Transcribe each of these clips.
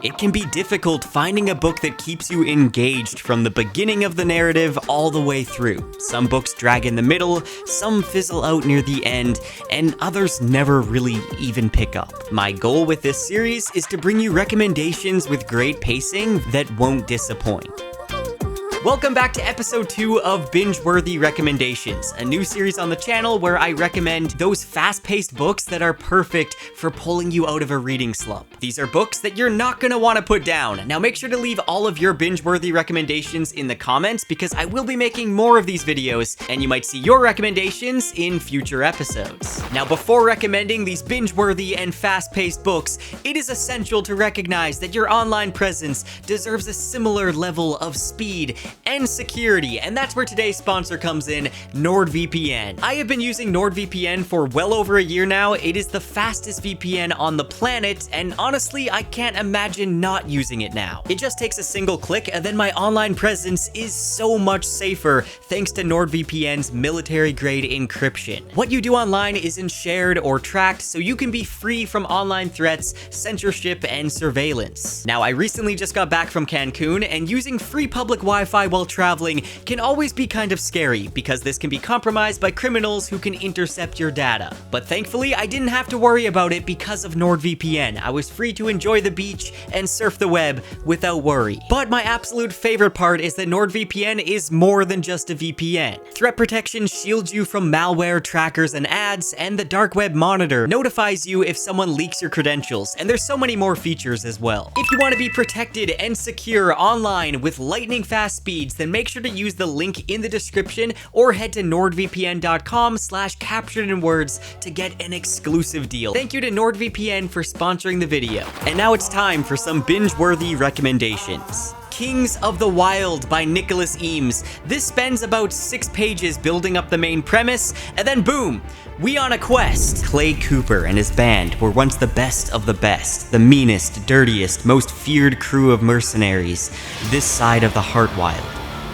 It can be difficult finding a book that keeps you engaged from the beginning of the narrative all the way through. Some books drag in the middle, some fizzle out near the end, and others never really even pick up. My goal with this series is to bring you recommendations with great pacing that won't disappoint. Welcome back to episode 2 of Binge-Worthy Recommendations, a new series on the channel where I recommend those fast-paced books that are perfect for pulling you out of a reading slump. These are books that you're not going to want to put down. Now make sure to leave all of your binge-worthy recommendations in the comments because I will be making more of these videos and you might see your recommendations in future episodes. Now before recommending these binge-worthy and fast-paced books, it is essential to recognize that your online presence deserves a similar level of speed and security, and that's where today's sponsor comes in, NordVPN. I have been using NordVPN for well over a year now. It is the fastest VPN on the planet, and honestly, I can't imagine not using it now. It just takes a single click, and then my online presence is so much safer thanks to NordVPN's military-grade encryption. What you do online isn't shared or tracked, so you can be free from online threats, censorship, and surveillance. Now, I recently just got back from Cancun, and using free public Wi-Fi while traveling can always be kind of scary because this can be compromised by criminals who can intercept your data. But thankfully, I didn't have to worry about it because of NordVPN. I was free to enjoy the beach and surf the web without worry. But my absolute favorite part is that NordVPN is more than just a VPN. Threat protection shields you from malware, trackers, and ads, and the dark web monitor notifies you if someone leaks your credentials, and there's so many more features as well. If you want to be protected and secure online with lightning fast speeds, then make sure to use the link in the description or head to nordvpn.com/captionedinwords to get an exclusive deal. Thank you to NordVPN for sponsoring the video. And now it's time for some binge-worthy recommendations. Kings of the Wyld by Nicholas Eames. This spends about 6 pages building up the main premise, and then boom, we on a quest. Clay Cooper and his band were once the best of the best, the meanest, dirtiest, most feared crew of mercenaries this side of the Heartwild.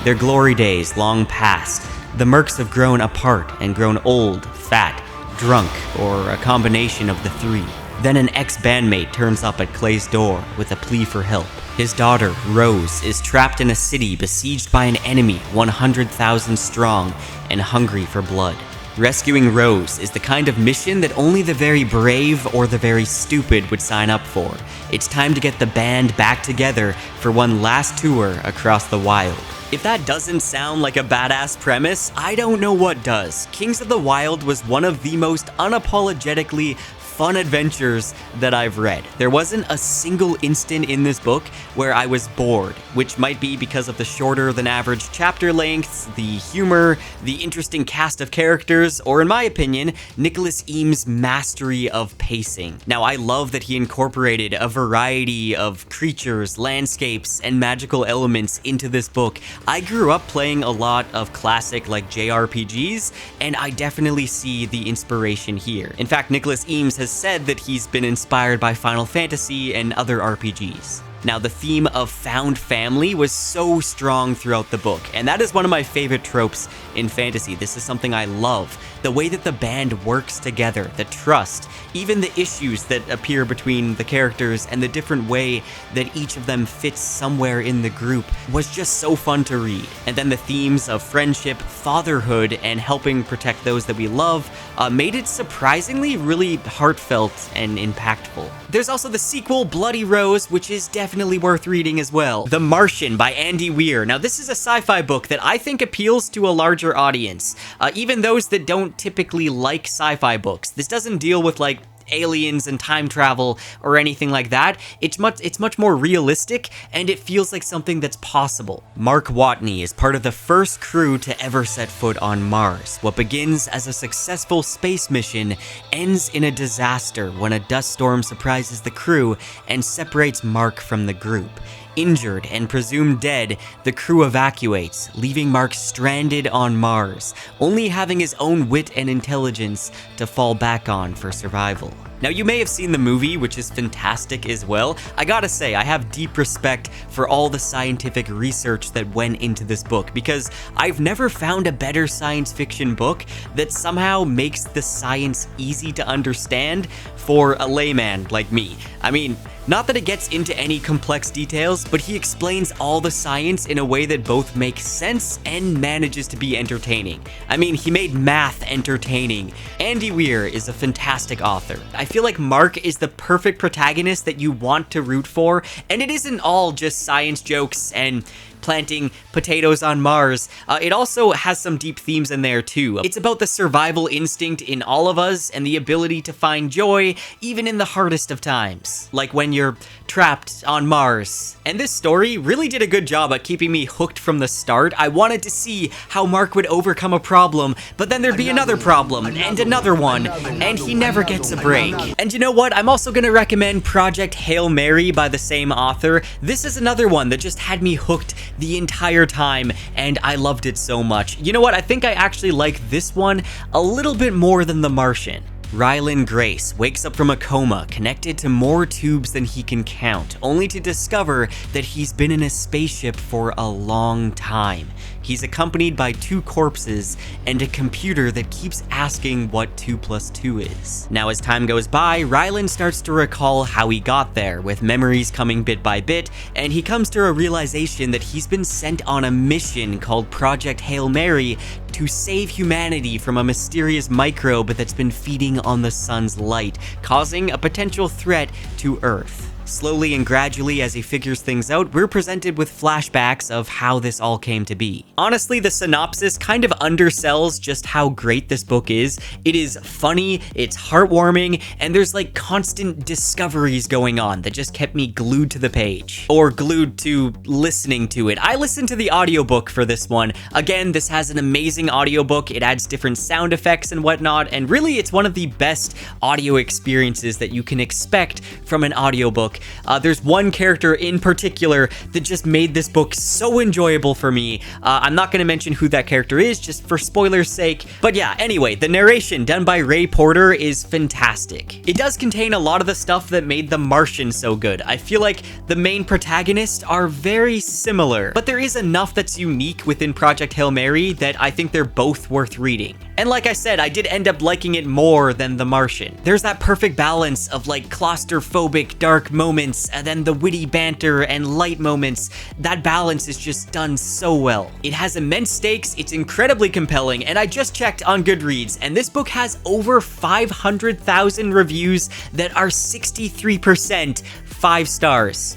Their glory days long past, the mercs have grown apart and grown old, fat, drunk, or a combination of the three. Then an ex-bandmate turns up at Clay's door with a plea for help. His daughter, Rose, is trapped in a city besieged by an enemy 100,000 strong and hungry for blood. Rescuing Rose is the kind of mission that only the very brave or the very stupid would sign up for. It's time to get the band back together for one last tour across the Wyld. If that doesn't sound like a badass premise, I don't know what does. Kings of the Wyld was one of the most unapologetically fun adventures that I've read. There wasn't a single instant in this book where I was bored, which might be because of the shorter than average chapter lengths, the humor, the interesting cast of characters, or in my opinion, Nicholas Eames' mastery of pacing. Now, I love that he incorporated a variety of creatures, landscapes, and magical elements into this book. I grew up playing a lot of classic like JRPGs, and I definitely see the inspiration here. In fact, Nicholas Eames has said that he's been inspired by Final Fantasy and other RPGs. Now, the theme of found family was so strong throughout the book, and that is one of my favorite tropes in fantasy. This is something I love. The way that the band works together, the trust, even the issues that appear between the characters and the different way that each of them fits somewhere in the group was just so fun to read. And then the themes of friendship, fatherhood, and helping protect those that we love made it surprisingly really heartfelt and impactful. There's also the sequel, Bloody Rose, which is definitely worth reading as well. The Martian by Andy Weir. Now, this is a sci-fi book that I think appeals to a larger audience, even those that don't typically like sci-fi books. This doesn't deal with like aliens and time travel or anything like that. It's much more realistic, and it feels like something that's possible. Mark Watney is part of the first crew to ever set foot on Mars. What begins as a successful space mission ends in a disaster when a dust storm surprises the crew and separates Mark from the group. Injured and presumed dead, the crew evacuates, leaving Mark stranded on Mars, only having his own wit and intelligence to fall back on for survival. Now, you may have seen the movie, which is fantastic as well. I gotta say, I have deep respect for all the scientific research that went into this book, because I've never found a better science fiction book that somehow makes the science easy to understand for a layman like me. I mean, not that it gets into any complex details, but he explains all the science in a way that both makes sense and manages to be entertaining. I mean, he made math entertaining. Andy Weir is a fantastic author. I feel like Mark is the perfect protagonist that you want to root for, and it isn't all just science jokes and planting potatoes on Mars. It also has some deep themes in there too. It's about the survival instinct in all of us and the ability to find joy even in the hardest of times, like when you're trapped on Mars. And this story really did a good job at keeping me hooked from the start. I wanted to see how Mark would overcome a problem, but then there'd be another problem and another one, and he never gets a break. And you know what? I'm also gonna recommend Project Hail Mary by the same author. This is another one that just had me hooked the entire time, and I loved it so much. You know what? I think I actually like this one a little bit more than The Martian. Rylan Grace wakes up from a coma connected to more tubes than he can count, only to discover that he's been in a spaceship for a long time. He's accompanied by 2 corpses and a computer that keeps asking what 2 + 2 is. Now, as time goes by, Rylan starts to recall how he got there, with memories coming bit by bit, and he comes to a realization that he's been sent on a mission called Project Hail Mary to save humanity from a mysterious microbe that's been feeding on the sun's light, causing a potential threat to Earth. Slowly and gradually, as he figures things out, we're presented with flashbacks of how this all came to be. Honestly, the synopsis kind of undersells just how great this book is. It is funny, it's heartwarming, and there's like constant discoveries going on that just kept me glued to the page. Or glued to listening to it. I listened to the audiobook for this one. Again, this has an amazing audiobook. It adds different sound effects and whatnot, and really it's one of the best audio experiences that you can expect from an audiobook. There's one character in particular that just made this book so enjoyable for me. I'm not going to mention who that character is, just for spoilers' sake. But yeah, anyway, the narration done by Ray Porter is fantastic. It does contain a lot of the stuff that made The Martian so good. I feel like the main protagonists are very similar, but there is enough that's unique within Project Hail Mary that I think they're both worth reading. And like I said, I did end up liking it more than The Martian. There's that perfect balance of like claustrophobic, dark moments, and then the witty banter and light moments. That balance is just done so well. It has immense stakes, it's incredibly compelling, and I just checked on Goodreads, and this book has over 500,000 reviews that are 63% 5 stars.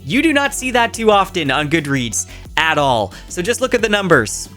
You do not see that too often on Goodreads at all, so just look at the numbers.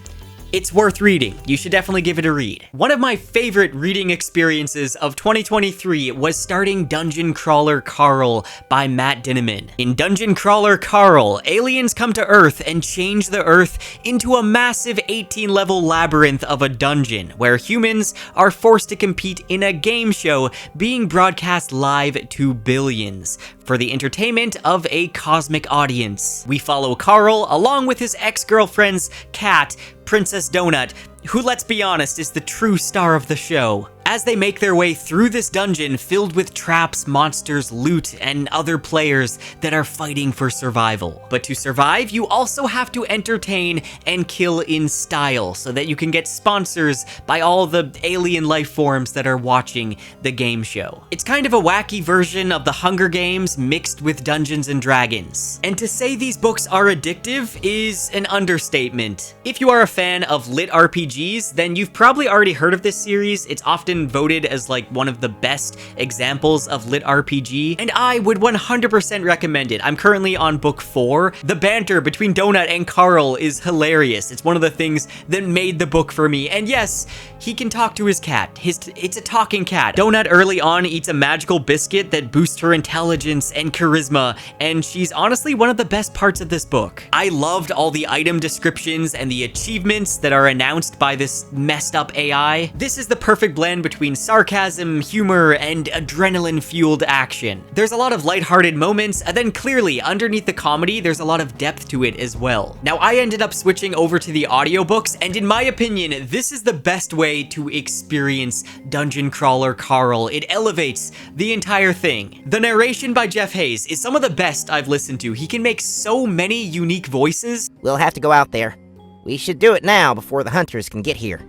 It's worth reading. You should definitely give it a read. One of my favorite reading experiences of 2023 was starting Dungeon Crawler Carl by Matt Dinniman. In Dungeon Crawler Carl, aliens come to Earth and change the Earth into a massive 18-level labyrinth of a dungeon where humans are forced to compete in a game show being broadcast live to billions for the entertainment of a cosmic audience. We follow Carl along with his ex-girlfriend's cat, Princess Donut, who, let's be honest, is the true star of the show, as they make their way through this dungeon filled with traps, monsters, loot, and other players that are fighting for survival. But to survive, you also have to entertain and kill in style so that you can get sponsors by all the alien life forms that are watching the game show. It's kind of a wacky version of the Hunger Games mixed with Dungeons and Dragons. And to say these books are addictive is an understatement. If you are a fan of lit RPGs, then you've probably already heard of this series. It's often voted as like one of the best examples of lit RPG, and I would 100% recommend it. I'm currently on book 4. The banter between Donut and Carl is hilarious. It's one of the things that made the book for me. And yes, he can talk to his cat. It's a talking cat. Donut early on eats a magical biscuit that boosts her intelligence and charisma, and she's honestly one of the best parts of this book. I loved all the item descriptions and the achievements that are announced by this messed up AI. This is the perfect blend between sarcasm, humor, and adrenaline-fueled action. There's a lot of lighthearted moments, and then clearly, underneath the comedy, there's a lot of depth to it as well. Now, I ended up switching over to the audiobooks, and in my opinion, this is the best way to experience Dungeon Crawler Carl. It elevates the entire thing. The narration by Jeff Hayes is some of the best I've listened to. He can make so many unique voices. We'll have to go out there. We should do it now before the hunters can get here.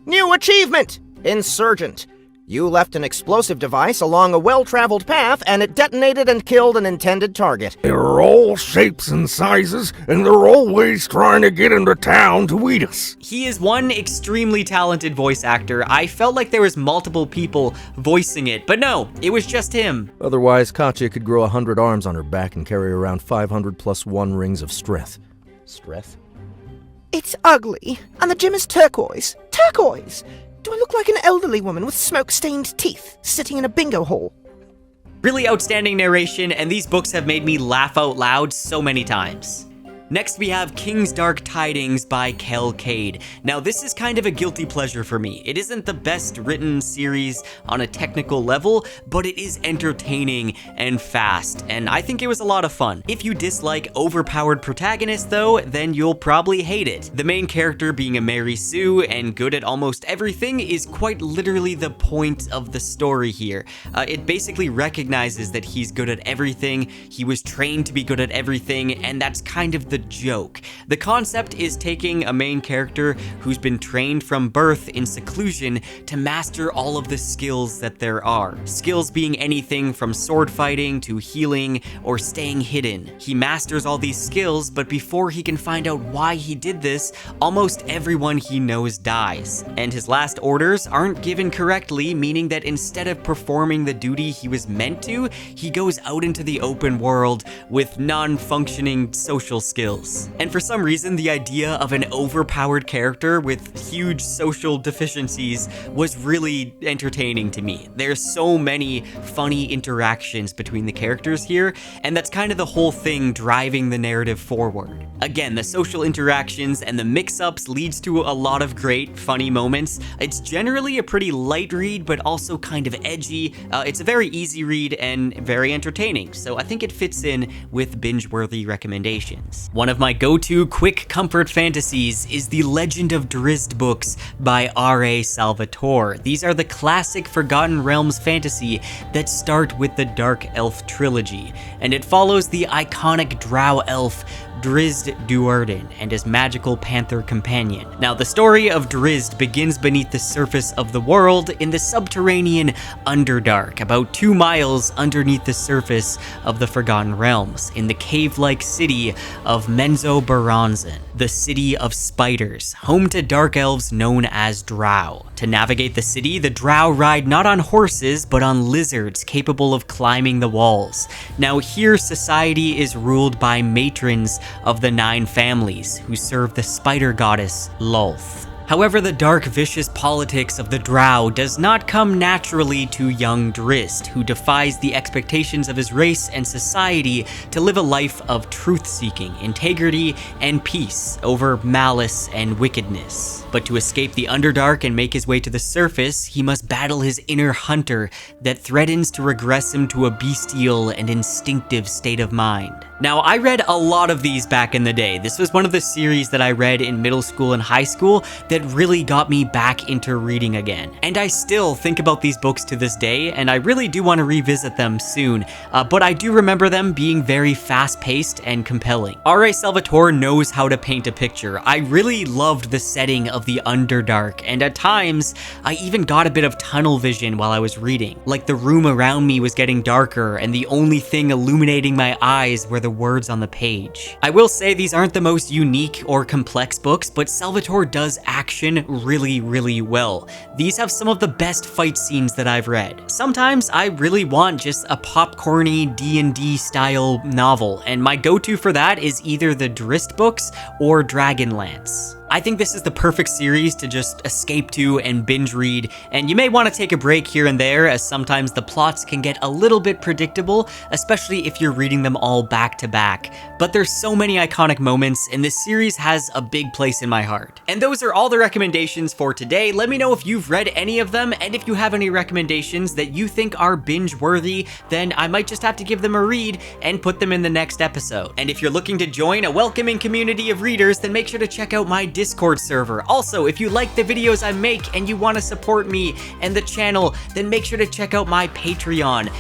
New achievement! Insurgent. You left an explosive device along a well-traveled path, and it detonated and killed an intended target. They're all shapes and sizes, and they're always trying to get into town to eat us. He is one extremely talented voice actor. I felt like there was multiple people voicing it, but no, it was just him. Otherwise, Katya could grow 100 arms on her back and carry around 500 plus 1 rings of strength. Strength? It's ugly, and the gym is turquoise. Turquoise! Do I look like an elderly woman with smoke-stained teeth sitting in a bingo hall? Really outstanding narration, and these books have made me laugh out loud so many times. Next, we have King's Dark Tidings by Kel Cade. Now, this is kind of a guilty pleasure for me. It isn't the best written series on a technical level, but it is entertaining and fast, and I think it was a lot of fun. If you dislike overpowered protagonists, though, then you'll probably hate it. The main character, being a Mary Sue and good at almost everything, is quite literally the point of the story here. It basically recognizes that he's good at everything, he was trained to be good at everything, and that's kind of the joke. The concept is taking a main character who's been trained from birth in seclusion to master all of the skills that there are. Skills being anything from sword fighting to healing or staying hidden. He masters all these skills, but before he can find out why he did this, almost everyone he knows dies. And his last orders aren't given correctly, meaning that instead of performing the duty he was meant to, he goes out into the open world with non-functioning social skills. And for some reason, the idea of an overpowered character with huge social deficiencies was really entertaining to me. There's so many funny interactions between the characters here, and that's kind of the whole thing driving the narrative forward. Again, the social interactions and the mix-ups leads to a lot of great, funny moments. It's generally a pretty light read, but also kind of edgy. It's a very easy read and very entertaining, so I think it fits in with binge-worthy recommendations. One of my go-to quick comfort fantasies is The Legend of Drizzt Books by R.A. Salvatore. These are the classic Forgotten Realms fantasy that start with the Dark Elf trilogy, and it follows the iconic drow elf Drizzt Books and his magical panther companion. Now, the story of Drizzt begins beneath the surface of the world in the subterranean Underdark, about 2 miles underneath the surface of the Forgotten Realms, in the cave-like city of Menzoberranzan, the City of Spiders, home to dark elves known as drow. To navigate the city, the drow ride not on horses, but on lizards capable of climbing the walls. Now, here society is ruled by matrons of the 9 families who serve the spider goddess Lolth. However, the dark, vicious politics of the drow does not come naturally to young Drizzt, who defies the expectations of his race and society to live a life of truth-seeking, integrity, and peace over malice and wickedness. But to escape the Underdark and make his way to the surface, he must battle his inner hunter that threatens to regress him to a bestial and instinctive state of mind. Now, I read a lot of these back in the day. This was one of the series that I read in middle school and high school that really got me back into reading again. And I still think about these books to this day, and I really do want to revisit them soon, but I do remember them being very fast-paced and compelling. R.A. Salvatore knows how to paint a picture. I really loved the setting of the Underdark, and at times, I even got a bit of tunnel vision while I was reading. Like the room around me was getting darker, and the only thing illuminating my eyes were the words on the page. I will say these aren't the most unique or complex books, but Salvatore does action really well. These have some of the best fight scenes that I've read. Sometimes I really want just a popcorny D&D style novel, and my go-to for that is either the Drizzt Books or Dragonlance. I think this is the perfect series to just escape to and binge read, and you may want to take a break here and there, as sometimes the plots can get a little bit predictable, especially if you're reading them all back to back. But there's so many iconic moments, and this series has a big place in my heart. And those are all the recommendations for today. Let me know if you've read any of them, and if you have any recommendations that you think are binge-worthy, then I might just have to give them a read and put them in the next episode. And if you're looking to join a welcoming community of readers, then make sure to check out my Discord server. Also, if you like the videos I make and you want to support me and the channel, then make sure to check out my Patreon.